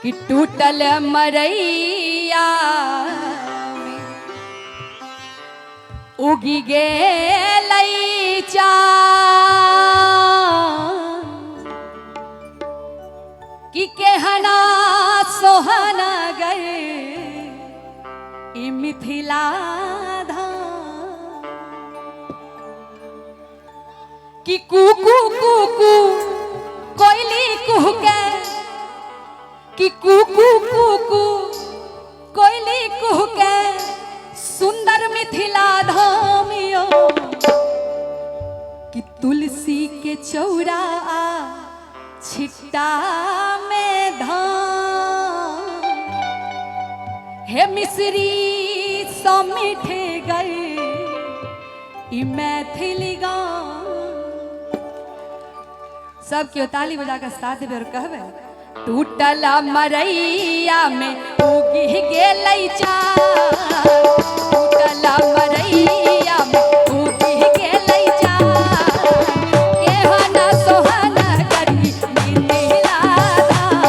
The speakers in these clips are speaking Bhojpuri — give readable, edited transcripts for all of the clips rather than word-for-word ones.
कि टूटल मरैया उगी गेलै चाँद कि केहना सोहनगर ई मिथिला धाम कि कुकू कुकू कोयली कुहके कि कुकू कुकू कोयली कुहके सुंदर मिथिला धाम यो कि तुलसी के चौरा छिट्टा में धाम हे मिश्री सो मीठे गए ई मैथिली गाँव। सब क्यों ताली बजा कर साथ देवे और कहवे टूटल मरैया में उगी गेलै चाँद टूटल मरैया में उगी गेलै चाँद केहन सोहनगर ई मिथिला धाम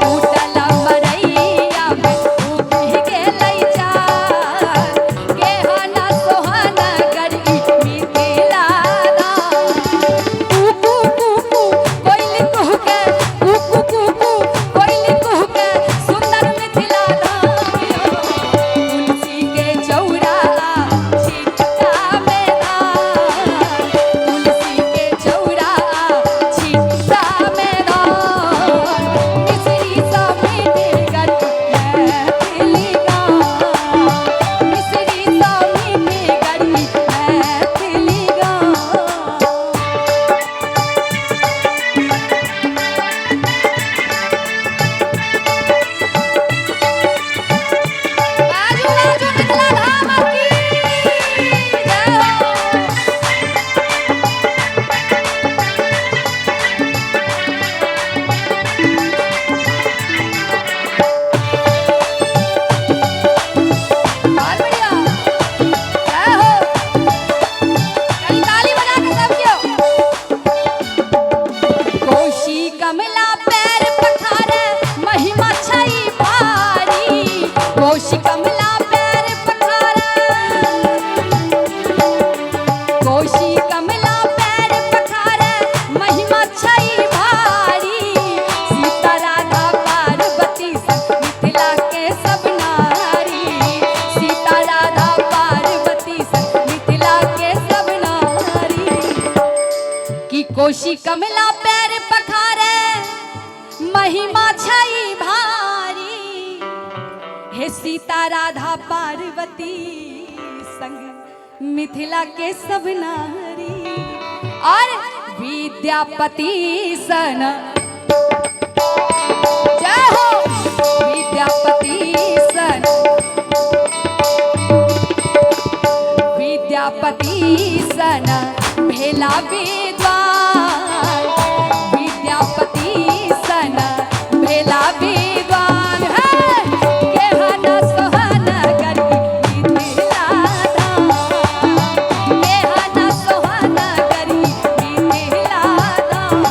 टूटल मरैया में उगी गेलै चाँद केहन सोहनगर ई मिथिला धाम कुकू कुकू कोयली कुहके कुकू कुकू कोयली कुहके सुंदर मिथिला धाम तुलसी के चौरा छिट्टा में धाम तुलसी के चौरा छिट्टा में धाम मिश्री सा मीठे गर मैथिली गाँव मिश्री सा मीठे गर मैथिली गाँव। बाजू बाजू मिथिला धाम की जय हो। बहुत बढ़िया जय हो। कहीं ताली बजा के सब क्यों कोशी कमला पैर पखारे महिमा छई भारी कोशी कमला पैर पखारे कोशी कमला पैर पखारे महिमा छई भारी सीता राधा पार्वती संग मिथिला के सब नारी सीता राधा पार्वती संग मिथिला के सब नारी कि कोशी कमला पैर पखारे महिमा छई भारी हे सीता राधा पार्वती संग मिथिला के सब नारी और विद्यापति सन जय हो विद्यापति सन विद्यापति सन भेला विद्वान विद्यापति सन भेला विद्वान है केहन सोहनगर ई मिथिला धाम केहन सोहनगर ई मिथिला धाम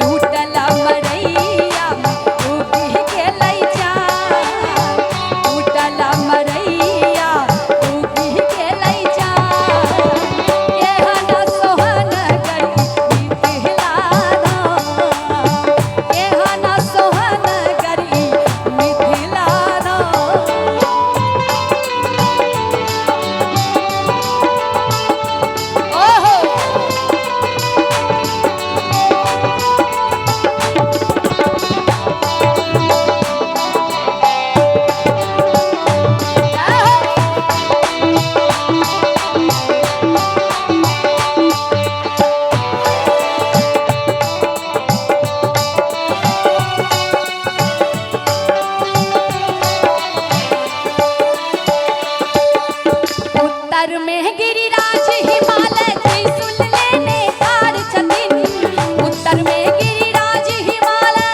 टूटल मरैया में उगी गेलै चाँद टूटल मरैया उगी गेलै चाँद केहन सोहनगर ई मिथिला धाम केहन सोहनगर ई मिथिला धाम। ओहो जय हो। उत्तर में गिरिराज हिमालय त्रिशूल लेने ठाढ़ छथिन उत्तर में गिरिराज हिमालय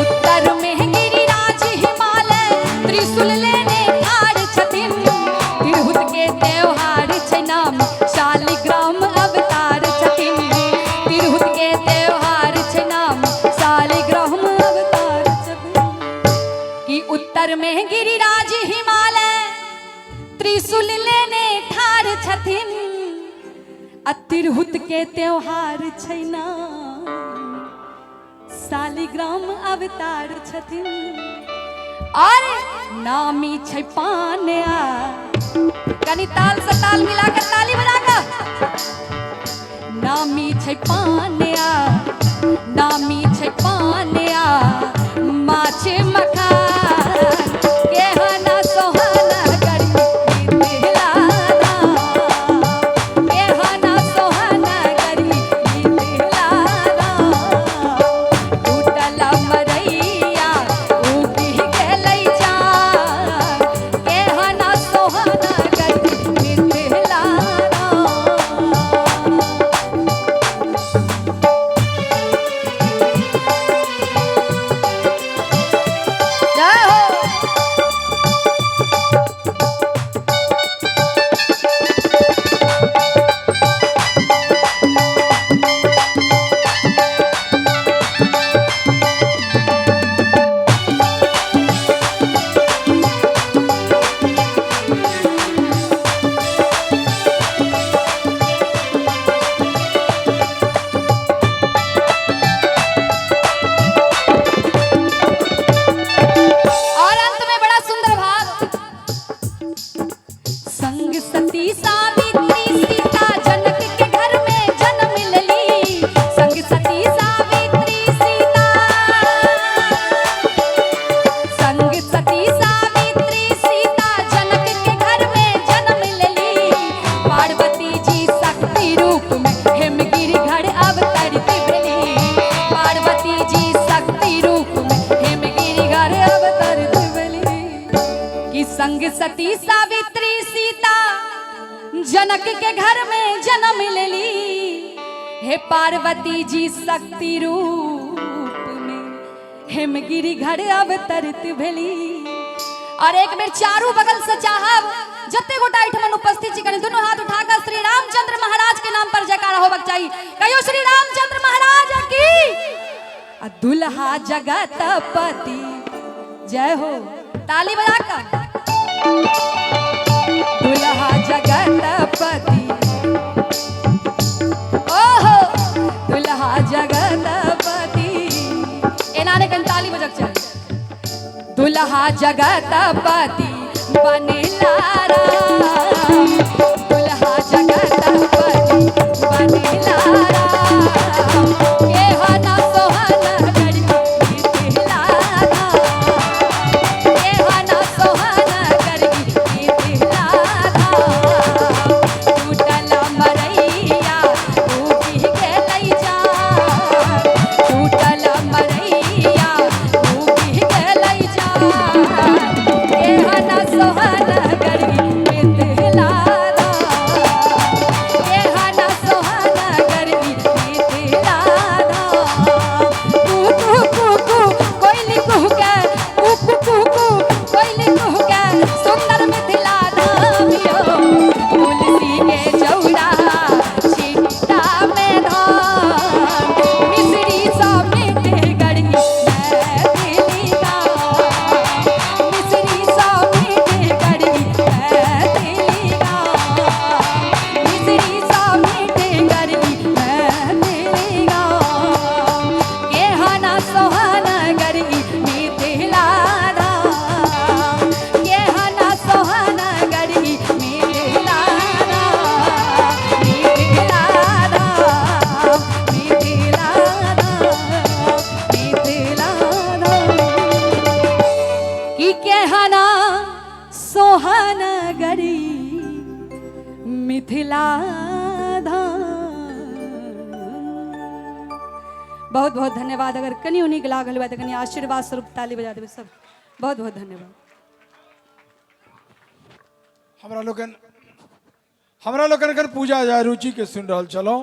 उत्तर में गिरिराज हिमालय त्रिशूल लेने ठाढ़ छथिन तिरहुत के त्योहार छै नाम शालिग्राम अवतार छथिन तिरहुत के त्योहार में गिरिराज हिमालय त्रिशूल लेने ठाड़ छथिन तिरहुत के त्योहार छैना शालिग्राम अवतार छथिन और नामी छै पान्या कनी ताल से ताल मिलाकर ताली बजाकर नामी छै पान्या नामी छै पान्या माछ मखान केहना सोहना गरी दिलाना केहना सोहना गरी दिलाना टूटल मरैया उगी गेलै जा केहना सोहना गरी दिलाना संग सती सावित्री सीता जनक के घर में जन्म लेली हे पार्वती जी शक्ति रूप में हेमगिरी घर अवतरित भेली और एक बेर चारू बगल से चाहब जते गोटा एठमन उपस्थित छी दोनों हाथ उठाकर श्री रामचंद्र महाराज के नाम पर जयकारा होबक चाहिए कहियो श्री रामचंद्र महाराज की दुल्हा जगतपति जय हो ताली बजाकर दुल्हा जगतपति ओहो दुल्हा जगतपति एनाने कन ताली बजक चल दुल्हा जगतपति बनेला राम दुल्हा जगतपति बनेला राम केहना सोहना गरी दिलाना केहना सोहना सोहानगरी मिथिला धाम। बहुत बहुत धन्यवाद। अगर कनी उन्हीं के लागल बा तो कनी आशीर्वाद स्वरूप ताली बजा देवे सब। बहुत बहुत धन्यवाद। हमरा लोगन कर पूजा जा रुचि के सुन रहल चलो।